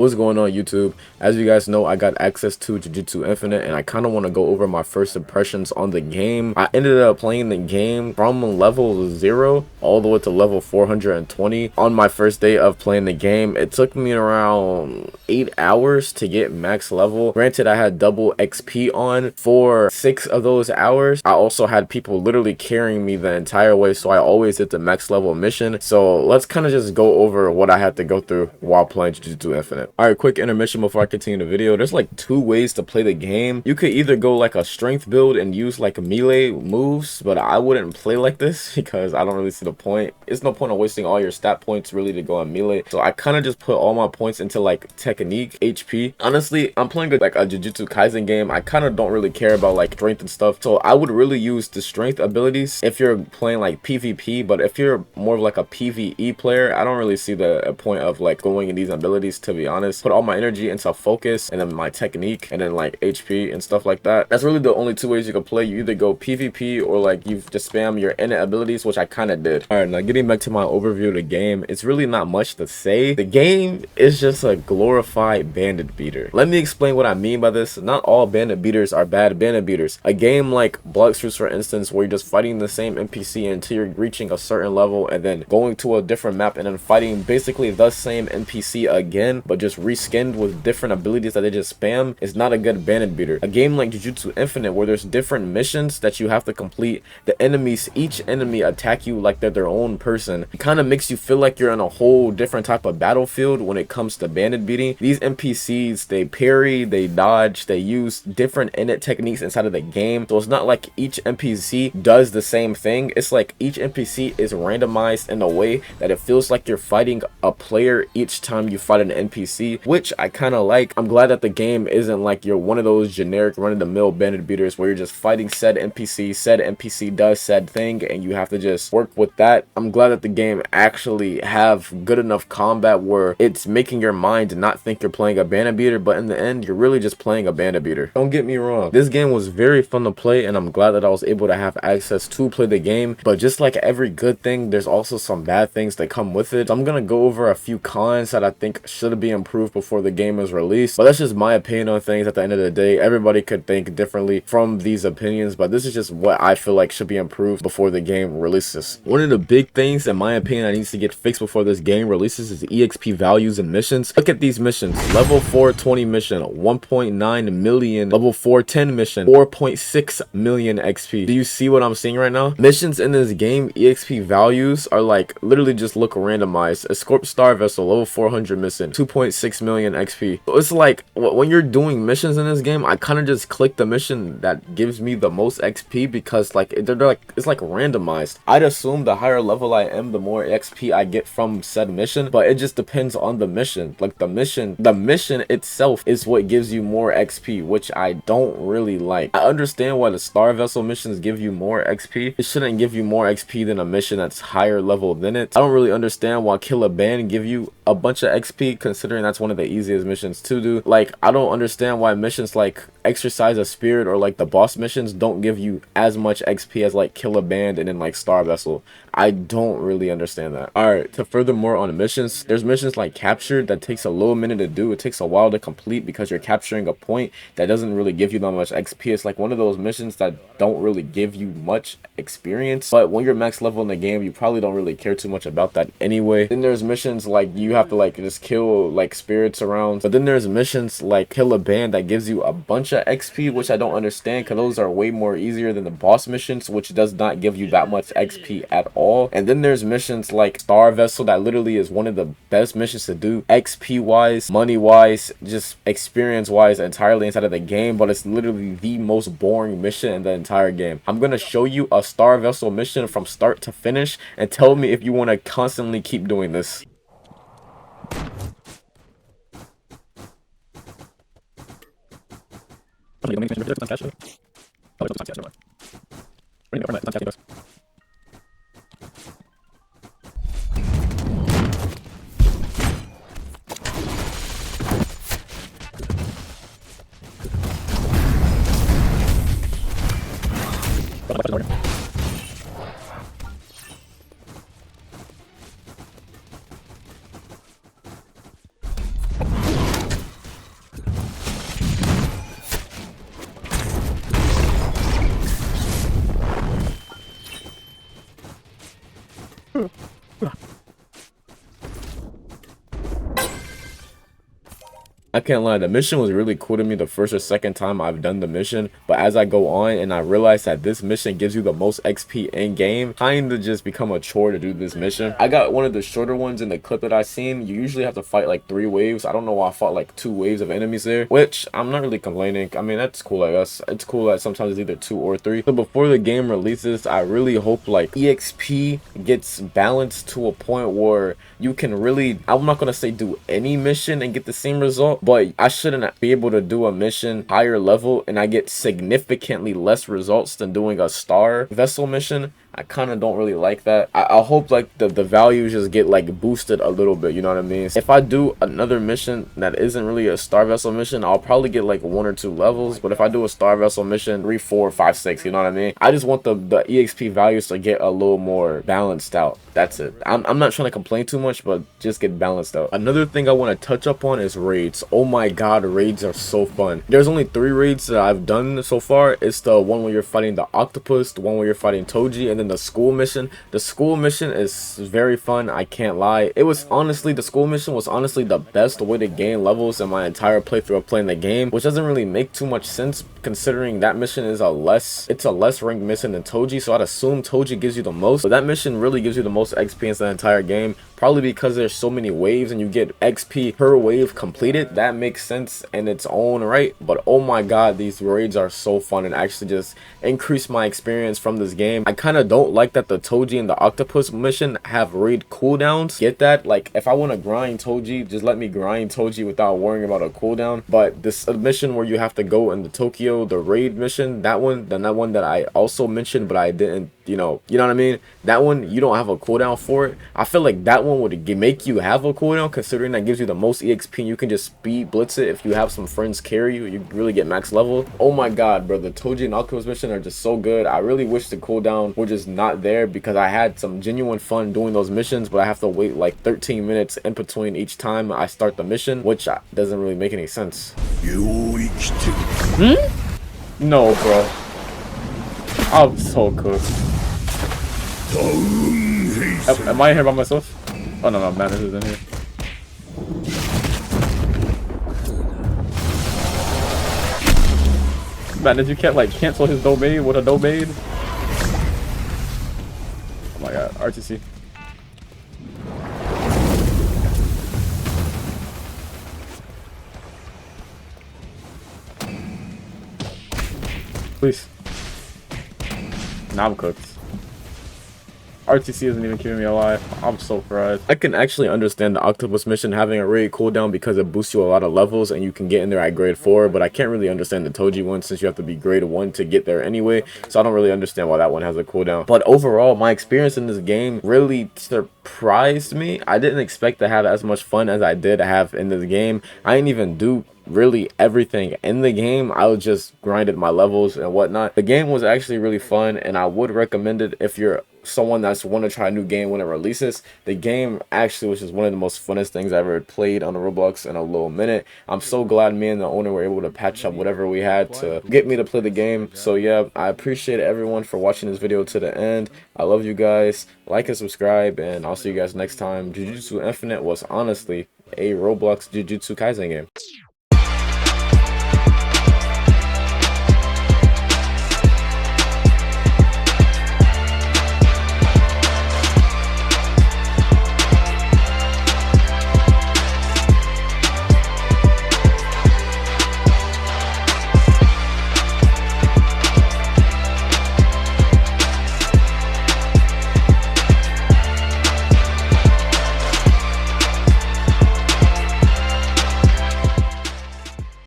What's going on YouTube? As you guys know, I got access to Jujutsu Infinite and I kind of want to go over my first impressions on the game. I ended up playing the game from level 0 all the way to level 420 on my first day of playing the game. It took me around 8 hours to get max level. Granted, I had double XP on for 6 of those hours. I also had people literally carrying me the entire way, so I always hit the max level mission. So let's kind of just go over what I had to go through while playing Jujutsu Infinite. Alright, quick intermission before I continue the video. There's like 2 ways to play the game. You could either go like a strength build and use like melee moves, but I wouldn't play like this because I don't really see the point. It's no point of wasting all your stat points really to go on melee. So I kind of just put all my points into like technique, HP. Honestly, I'm playing like a Jujutsu Kaisen game. I kind of don't really care about like strength and stuff. So I would really use the strength abilities if you're playing like PvP, but if you're more of like a PvE player, I don't really see the point of like going in these abilities, to be honest. Put all my energy into focus and then my technique and then like HP and stuff like that. That's really the only 2 ways you can play. You either go PvP or like you just spam your innate abilities, which I kind of did. Alright, now getting back to my overview of the game, it's really not much to say. The game is just a glorified bandit beater. Let me explain what I mean by this. Not all bandit beaters are bad bandit beaters. A game like Blox, for instance, where you're just fighting the same NPC until you're reaching a certain level and then going to a different map and then fighting basically the same NPC again, but just reskinned with different abilities that they just spam, is not a good bandit beater. A game like Jujutsu Infinite, where there's different missions that you have to complete, the enemies, each enemy attack you like they're their own person. It kind of makes you feel like you're in a whole different type of battlefield when it comes to bandit beating. These NPCs, they parry, they dodge, they use different innate techniques inside of the game. So it's not like each NPC does the same thing. It's like each NPC is randomized in a way that it feels like you're fighting a player each time you fight an NPC, which I kind of like. I'm glad that the game isn't like you're one of those generic run-of-the-mill bandit beaters where you're just fighting said NPC does said thing and you have to just work with that. I'm glad that the game actually have good enough combat where it's making your mind not think you're playing a bandit beater, but in the end you're really just playing a bandit beater. Don't get me wrong, this game was very fun to play and I'm glad that I was able to have access to play the game, but just like every good thing, there's also some bad things that come with it. So I'm gonna go over a few cons that I think should be improved before the game is released, but that's just my opinion on things. At the end of the day, everybody could think differently from these opinions, but this is just what I feel like should be improved before the game releases. One of the big things in my opinion that needs to get fixed before this game releases is the EXP values and missions. Look at these missions: level 420 mission 1.9 million, level 410 mission 4.6 million XP. Do you see what I'm seeing right now? Missions in this game, EXP values are like literally just look randomized. Escort Star Vessel level 400 mission 2.6 million XP. So it's like when you're doing missions in this game, I kind of just click the mission that gives me the most XP because like they're like, it's like randomized. I'd assume the higher level I am, the more XP I get from said mission, but it just depends on the mission. Like the mission itself is what gives you more XP, which I don't really like. I understand why the Star Vessel missions give you more XP. It shouldn't give you more XP than a mission that's higher level than it. I don't really understand why Kill a Band give you a bunch of XP, considering that's one of the easiest missions to do. Like, I don't understand why missions like Exercise a Spirit or like the boss missions don't give you as much XP as like Kill a Band and then like Star Vessel. I don't really understand that. Alright, to furthermore on the missions, there's missions like Captured that takes a little minute to do. It takes a while to complete because you're capturing a point that doesn't really give you that much XP. It's like one of those missions that don't really give you much experience, but when you're max level in the game, you probably don't really care too much about that anyway. Then there's missions like you have to like just kill like spirits around, but then there's missions like Kill a Band that gives you a bunch of XP, which I don't understand because those are way more easier than the boss missions, which does not give you that much XP at all. And then there's missions like Star Vessel that literally is one of the best missions to do XP wise, money wise, just experience wise entirely inside of the game, but it's literally the most boring mission in the entire game. I'm gonna show you a Star Vessel mission from start to finish and tell me if you want to constantly keep doing this. I can't lie, the mission was really cool to me the first or second time I've done the mission, but as I go on and I realize that this mission gives you the most XP in game, kinda just become a chore to do this mission. I got one of the shorter ones in the clip that I seen. You usually have to fight like 3 waves. I don't know why I fought like 2 waves of enemies there, which I'm not really complaining. I mean, that's cool, I guess. It's cool that sometimes it's either 2 or 3. So before the game releases, I really hope like EXP gets balanced to a point where you can really, I'm not gonna say do any mission and get the same result, but I shouldn't be able to do a mission higher level and I get significantly less results than doing a star vessel mission. I kind of don't really like that. I hope like the values just get like boosted a little bit, you know what I mean? If I do another mission that isn't really a star vessel mission, I'll probably get like 1 or 2 levels. But if I do a star vessel mission, 3, 4, 5, 6, you know what I mean? I just want the EXP values to get a little more balanced out. That's it. I'm not trying to complain too much, but just get balanced out. Another thing I want to touch up on is raids. Oh my god, raids are so fun. There's only 3 raids that I've done so far. It's the one where you're fighting the octopus, the one where you're fighting Toji, and then the school mission. The school mission is very fun, I can't lie. It was honestly, the school mission was honestly the best way to gain levels in my entire playthrough of playing the game, which doesn't really make too much sense considering that mission is it's a less ranked mission than Toji, so I'd assume Toji gives you the most, but that mission really gives you the most XP in the entire game, probably because there's so many waves and you get XP per wave completed. That makes sense in its own right, but oh my god, these raids are so fun and actually just increase my experience from this game. I kind of don't like that the Toji and the octopus mission have raid cooldowns. Get that? Like, if I want to grind Toji, just let me grind Toji without worrying about a cooldown. But this mission where you have to go in the Tokyo, the raid mission, that one that I also mentioned but I didn't, you know what I mean, that one you don't have a cooldown for it. I feel like that one would make you have a cooldown, considering that gives you the most EXP and you can just speed blitz it. If you have some friends carry you, you really get max level. Oh my god, bro, the Toji and octopus mission are just so good. I really wish the cooldown were just not there, because I had some genuine fun doing those missions, but I have to wait like 13 minutes in between each time I start the mission, which doesn't really make any sense. No, bro, I'm so cooked. Am I here by myself? Oh no, Madness is in here. Madness, you can't like cancel his domain with a domain. Oh my god, RTC. Please. Now I'm cooked. RTC isn't even keeping me alive. I'm so fried. I can actually understand the octopus mission having a raid cooldown because it boosts you a lot of levels and you can get in there at grade 4, but I can't really understand the Toji one since you have to be grade 1 to get there anyway, so I don't really understand why that one has a cooldown. But overall, my experience in this game really surprised me. I didn't expect to have as much fun as I did have in this game. I didn't even do really everything in the game. I was just grinded my levels and whatnot. The game was actually really fun and I would recommend it if you're someone that's want to try a new game when it releases. The game actually was just one of the most funnest things I ever played on the Roblox in a little minute. I'm so glad me and the owner were able to patch up whatever we had to get me to play the game. So yeah, I appreciate everyone for watching this video to the end. I love you guys. Like and subscribe, and I'll see you guys next time. Jujutsu Infinite was honestly a Roblox Jujutsu Kaisen game.